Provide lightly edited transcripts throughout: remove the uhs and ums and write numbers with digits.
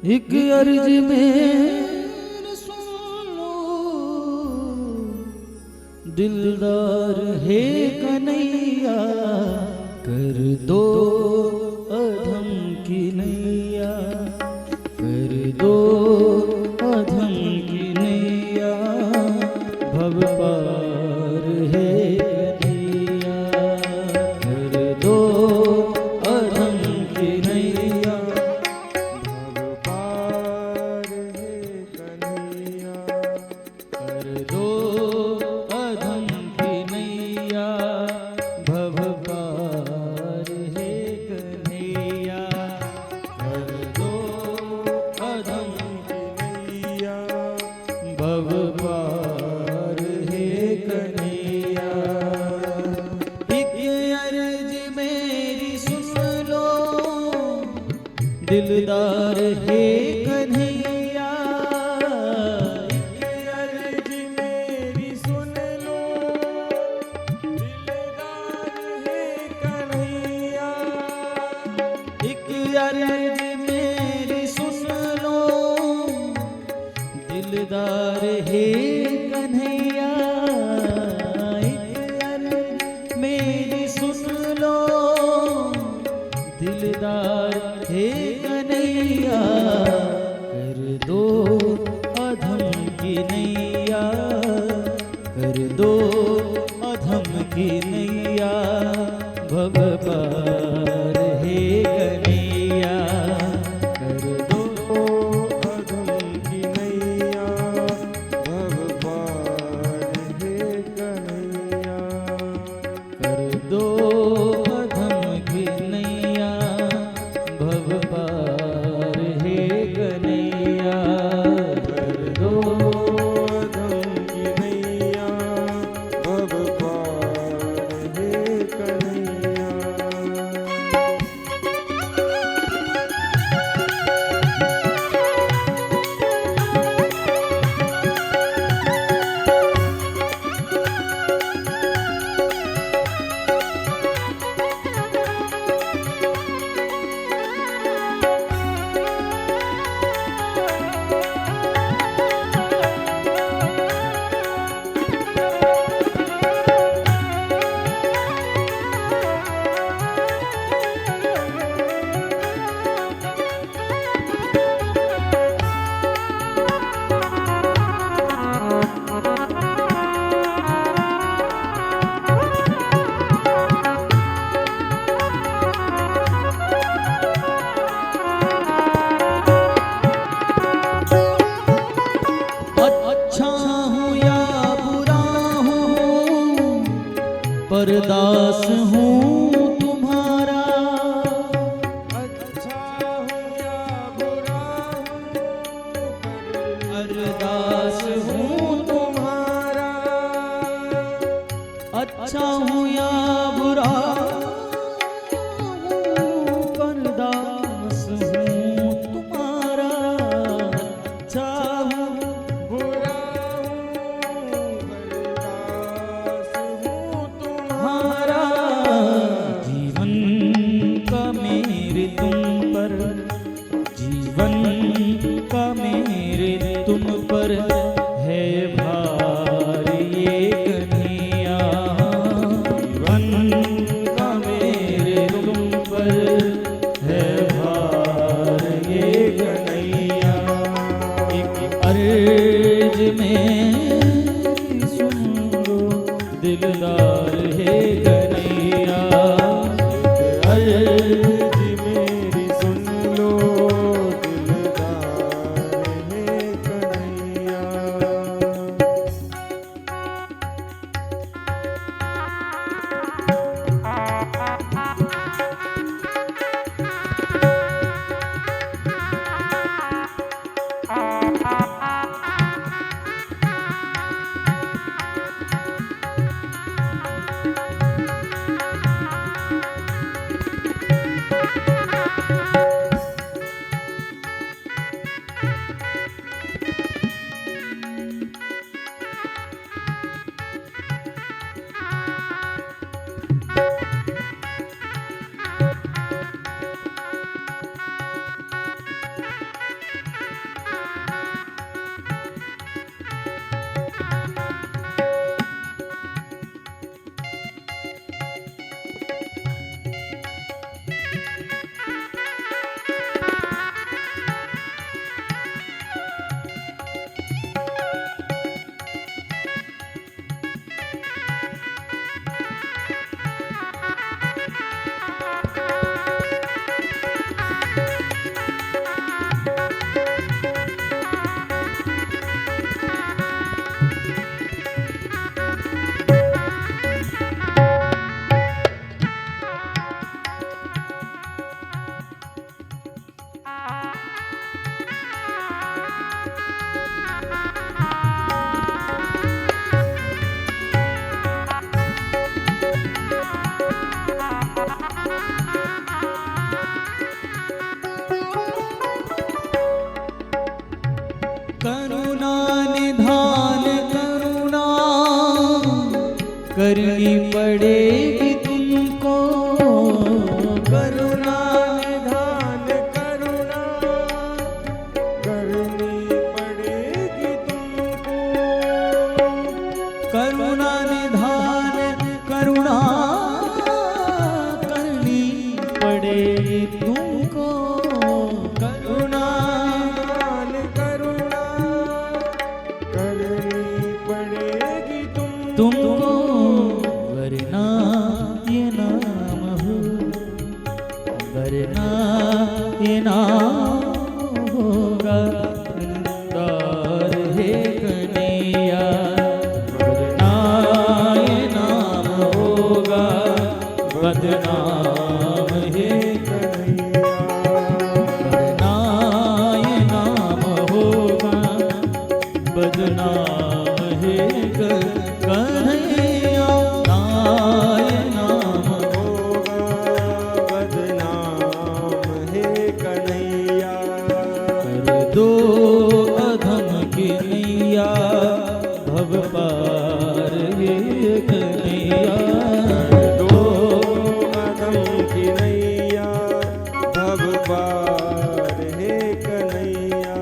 एक अर्ज में सुन लो, दिलदार है कन्हैया, कर दो अधम की नैया, कर दो अधम की नैया, भव पार है कन्हैया, कर दो अधम की नैया, भव पार है कन्हैया, कर दो अधम की नैया, भव पार है कन्हैया, कर दो अधम की नैया, भव पार है कन्हैया। एक अर्ज मेरी सुन लो, दिलदार है कन्हैया, एक अर्ज मेरी सुन लो, दिलदार है कन्हैया। एक अर्ज मेरी सुन लो, दिलदार है कन्हैया, एक अर्ज मेरी सुन लो, दिलदार है कन्हैया, कर दो अधम की नैया, कर दो अधम की नैया, भव पार है कन्हैया, कर दो अधम की नैया, भव पार है कन्हैया। कर दो अधम की नैया, भव पार है कन्हैया, कर दो अधम की नैया, भव पार है कन्हैया। अच्छा हूँ या बुरा हूँ, परदास हूँ तुम्हारा, अच्छा हूँ या बुरा हूँ, अरदास हूँ तुम्हारा। अच्छा हूँ या बुरा हूँ, परदास हूँ तुम्हारा, अच्छा हूँ बुरा हूँ, बरदास हूँ तुम्हारा। तुम्हारा, करनी पड़ेगी तुमको करुणा निधान करुणा करनी पड़ेगी तुमको। करुणा निधान करुणा करनी पड़ेगी तुमको करुणा निधान करुणा करनी पड़ेगी तुमको वरना ये नाम हो वरना ये नाम होगा वृंदार हे कन्हैया वरना ये नाम होगा बदनाम हे वरना ये नाम होगा बदनाम हे कन्हैया ना ये नाम होगा बदनाम हे कन्हैया। कर दो अधम की नैया भव पार हे कन्हैया दो कदम की नैया भव पार हे कन्हैया।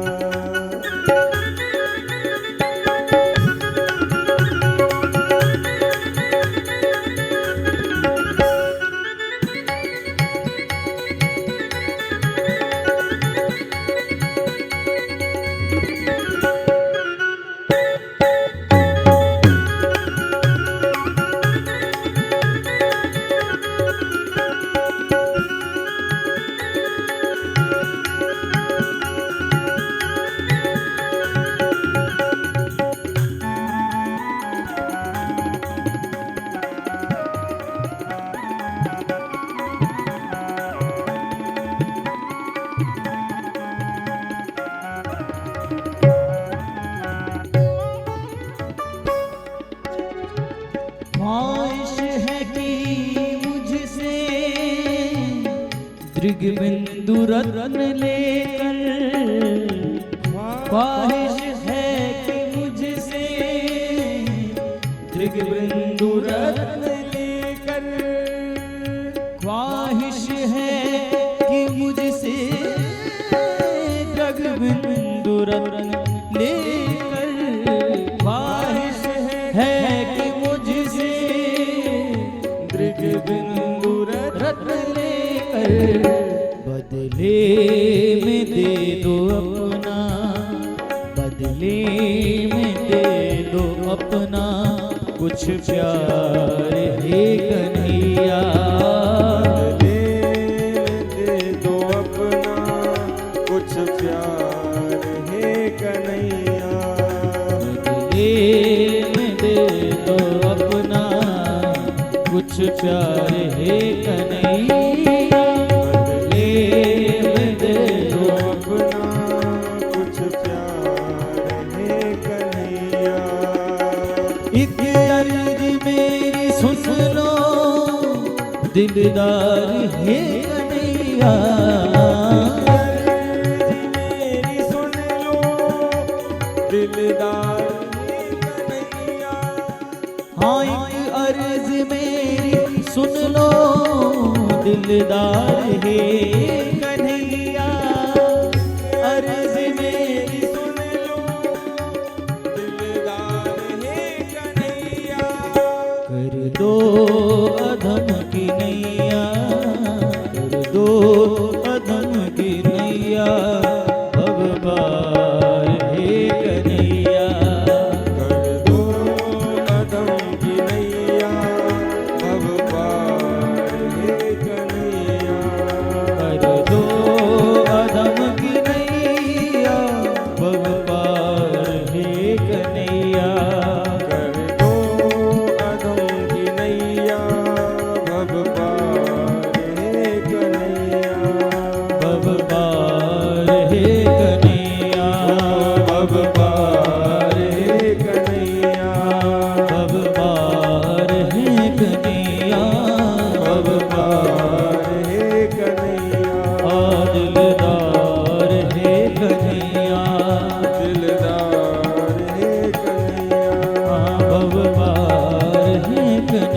ख्वाहिश है कि मुझसे दृग्बिंदु रत्न लेकर ख्वाहिश है कि मुझसे दृग्बिंदु रत्न लेकर ख्वाहिश है कि मुझसे दृग्बिंदु रत्न लेकर ख्वाहिश है कि मुझसे दृग्बिंदु रत्न लेकर बदले में दे दो अपना बदले में दे दो अपना कुछ प्यार हे कन्हैया दे दो अपना कुछ प्यार हे कन्हैया। बदले में दे दो अपना कुछ प्यार हे कन्हैया बदले में दे दो अपना कुछ प्यार हे कन्हैया। एक अर्ज मेरी सुन लो दिलदार हे कन्हैया मेरी सुन लो दिलदार हे कन्हैया। हाँ एक अर्ज मेरी सुन लो दिलदार हे कन्हैया अर्ज मेरी सुन लो दिलदार हे कन्हैया। कर दो अधम की नैया कर दो अधम की नैया अब पार हे कन्हैया कर दो कदम की नैया भव पार हे कन्हैया। कर दो अधम की नैया अब पार हे कन्हैया कर दो अधम की नैया भव पार हे कन्हैया। भव पार हे कन्हैया भव पार हे कन्हैया। भव पार हे कन्हैया भव पार हे कन्हैया। दिलदार हे कन्हैया दिलदार हे कन्हैया। भव पार हे कन्हैया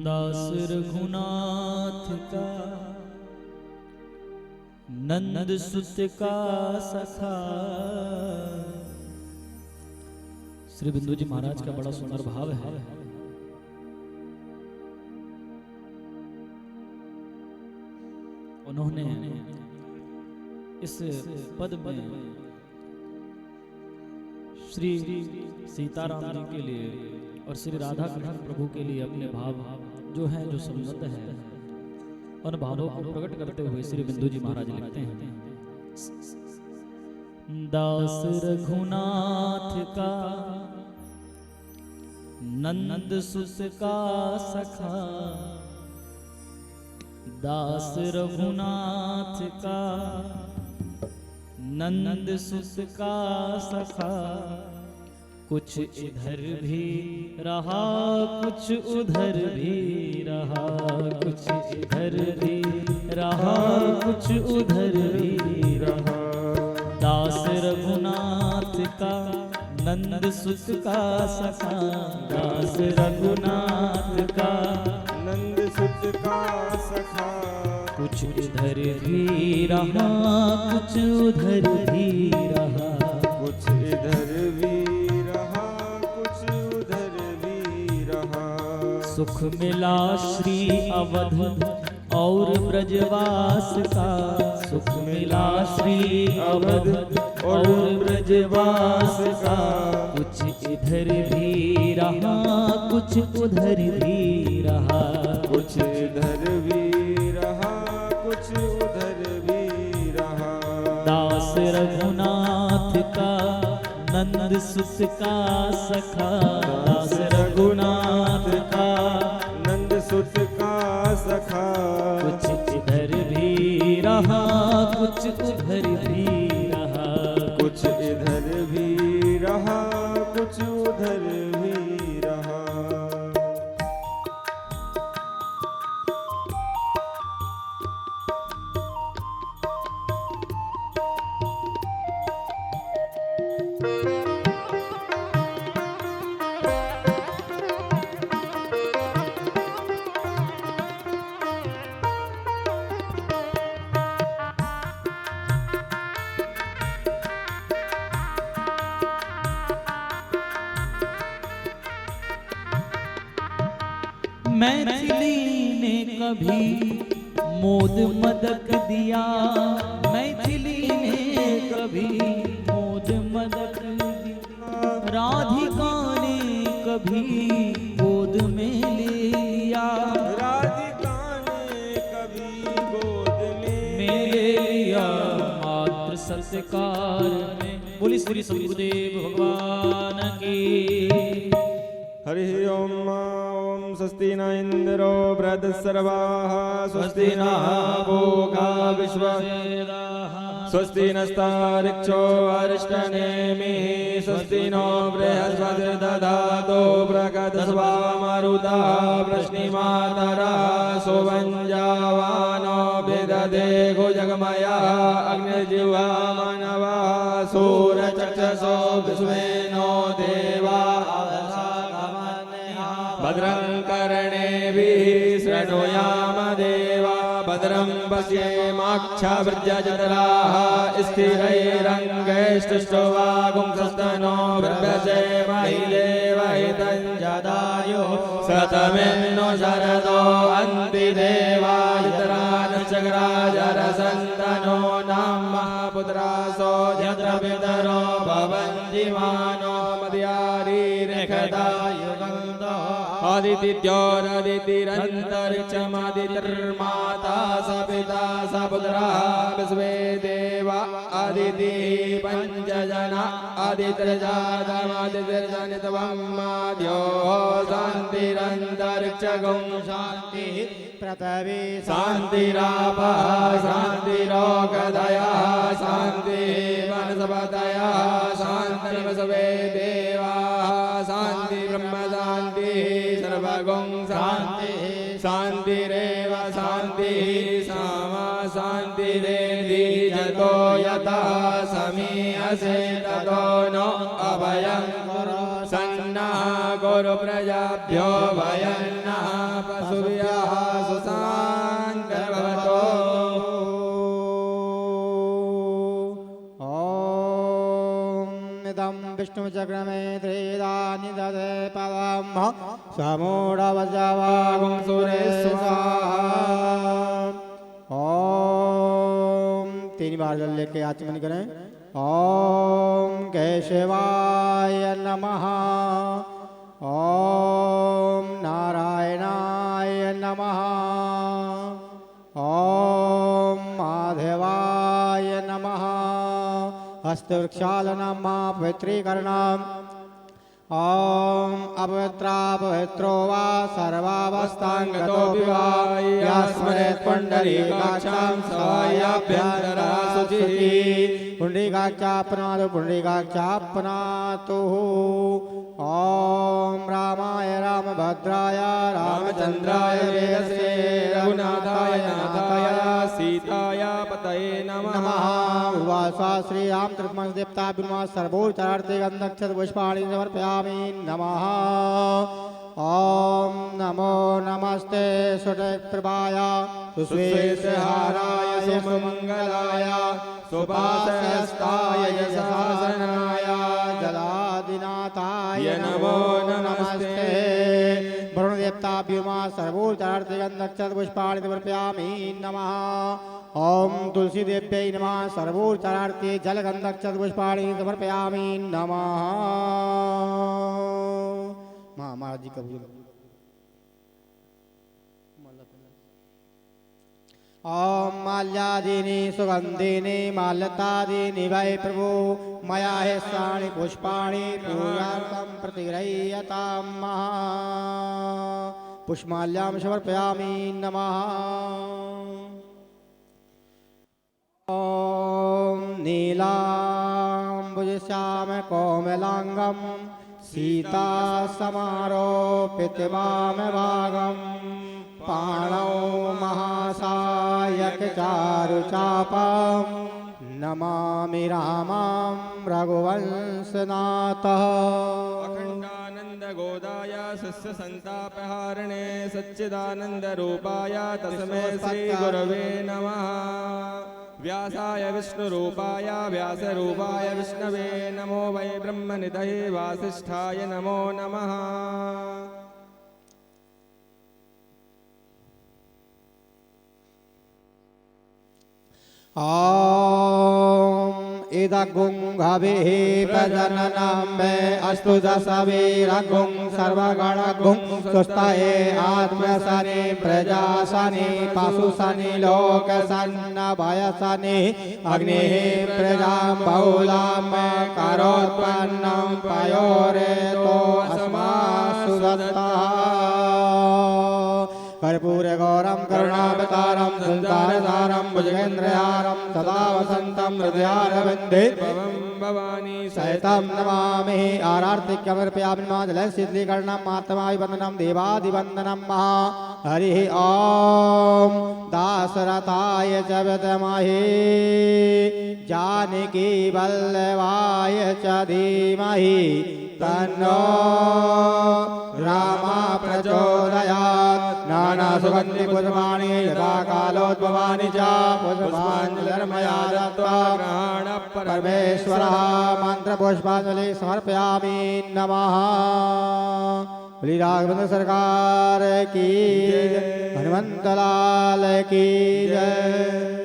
दास रघुनाथ का नंद सुत का सखा। श्री बिंदु जी महाराज का बड़ा सुंदर भाव है। उन्होंने इस पद में श्री सीताराम जी के लिए और श्री राधा कृष्ण प्रभु के लिए अपने भाव जो है, जो संबंध है, उन भावों को प्रकट करते हुए श्री बिंदु जी महाराज लिखते हैं, दास रघुनाथ का नंद सुत का सखा। दास रघुनाथ का नंद सुत का सखा। कुछ इधर भी रहा कुछ उधर भी रहा, कुछ इधर भी रहा कुछ उधर भी रहा। दास रघुनाथ का नंद सुत का सखा। दास रघुनाथ का नंद सुत का सखा। कुछ इधर भी रहा कुछ उधर भी रहा, कुछ इधर भी रहा कुछ उधर भी रहा। सुख मिला श्री अवध और ब्रजवास का। सुख मिला श्री अवध और ब्रजवास का। कुछ इधर भी रहा कुछ उधर भी रहा, कुछ इधर भी रहा कुछ उधर भी रहा। दास रघुनाथ का नंद सुत का सखा। दास रघुनाथ का नंद सुत का सखा। कुछ इधर भी रहा कुछ उधर भी रहा, कुछ इधर भी रहा कुछ उधर भी रहा। मैथिली ने कभी मोद मदक दिया। मैथिली ने कभी मोद मदक दिया। राधिका ने कभी गोद में ले लिया। राधिका ने कभी गोद में ले लिया। मात्र सत्कार में। बोली श्री सद्गुरुदेव भगवान की। हरि ओम। ओम स्वस्ति न इंद्रो बृहस्पतिर्वाः स्वस्ति न भोगा विश्ववेदाः स्वस्ति नस्तार्क्ष्यो अरिष्टनेमिः स्वस्ति नो बृहस्पतिर्दधातु बृहस्पतिर्वामरुतः वृष्णिमातरः सुवञ्जावानो विदधे गुजगमयः अग्निर्जिह्वा मानवः सूर्यचक्षुषो विश्वेनो देवा भद्रं कर्णेभिः शृणुयाम देवा भद्रं पश्येमाक्षभिर्यजत्राः स्थिरैरङ्गैस्तुष्टुवागुंसस्तनो बिभ्रजेमहि देवहितं जदायुः शतमिन्नो शरदो अन्ति देवायतरानचक्राजरसन्तनो नाम पुत्रासो यत्र पितरो भवन्ति मानो मद्यारीरेखदायुगन्तो आदितिर्माता स पिता स पुत्रः विश्वे देवा आदितिः पञ्चजना आदितिर्जातमादितिर्जनितवं आद्यो शान्तिरन्तरिक्षगं शान्तिः पृथिवी शान्तिरापः शान्तिरोगदयः शान्तिः वनस्पतयः शान्तिर्विश्वे देवाः शान्ति ब्रह्म शान्तिः सर्वगुं शान्तिः शान्तिरेव शान्तिः सामा शान्तिरेधि जतो यतः समीयसे ततो नो अभयं सन्नः कुरु प्रजाभ्यो भयन्नः पशुभ्यः सुशान्तिर्भवतो। इदं विष्णुचक्रमे त्रिदानि ददे पदं समूढवजवागुं सुरेश्वरः। ओम 3 बार जल लेके आचमन करें। ओम केशवाय नमः। ओम नारायणाय नमः। ओम माधवाय नमः। हस्तवृक्षालनं पवित्रीकरणम्। ओम अपवित्रो वा सर्वावस्थांगतो विवाह यास्मरेत् पुंडरीकाक्षां सवायाभ्यन्तरा शुचिः पुंडरीकाक्षापनातु पुंडरीकाक्षापनातु। ओम रामाय रामभद्राय रामचंद्राय वेदसे रघुनाथाय नाथाय सीताय पतये नमः। उवासा श्री राम कृष्ण देवता बिन्वा सर्वोच्चार्थे गंधक्षत पुष्पाणि समर्पयामि नमः। ओम नमो नमस्ते सुटप्रभाय सुश्वेतहाराय सुमंगलाय सुपासस्ताय यशासनाय जलादिनाथाय नमो नमस्ते। वरुणदेवताभ्युमा सर्वोच्चार्थे गंधक्षत पुष्पाणि समर्पयामि नमः। ओम तुलसी देव्यै नमः। सर्वोच्चारार्थे जलगंधक्षत पुष्पाणि समर्पयामि नमः। महाराज जी कबूल। ओम माल्यादीनि सुगंधिनि माल्यतादीनि वै प्रभु मया हेष्टानि पुष्पाणि पूजार्थं प्रतिगृह्यतां महा। पुष्पमाल्यां समर्पयामि नमः। ओम नीलाम्बुजश्याम कोमलांगं सीता समारोपितवाम भागं पाणौ महासायक चारुचापं नमामि रामं रघुवंशनाथः। अखंडानंद गोदाय सस्य संतापहारिणे सच्चिदानंद रूपाय तस्मै श्री गुरवे नमः। व्यासाय विष्णुरूपाय व्यासरूपाय विष्णवे नमो वै ब्रह्मनिधये वासिष्ठाय नमो नमः। ओम इदगुंघभिः प्रजननं मे अस्तु दशवीरगुं सर्वगणगुं सुस्थये आत्मसनि प्रजासनि पशुसनि लोकसन्नभयसनि अग्निः प्रजां बहुलां करोत्पन्नं पयोरेतो अस्मासु दत्तः। कर्पूरगौरं करुणावतारं संसारसारं भुजगेन्द्रहारं सदा वसन्तं हृदयारविन्दे भवानी सहितं नमामि। आरार्तिक्यमर्पयामि जलशीतलीकरणं मातमाभिवन्दनं देवादिवन्दनं महा। हरिः ॐ दाशरथाय च विद्महे जानकी वल्लभाय च धीमहि तन्नो रामा प्रचोदयात्। नाना सुगंधि पुष्पाणि यथा कालोद्भवानि च पुष्पाञ्जलिर्मया दत्त्वा ग्रहण परमेश्वरः मंत्र पुष्पांजलि समर्पयामि नमः। श्री राघवेंद्र सरकार की जय। हनुमंत लाल की जय।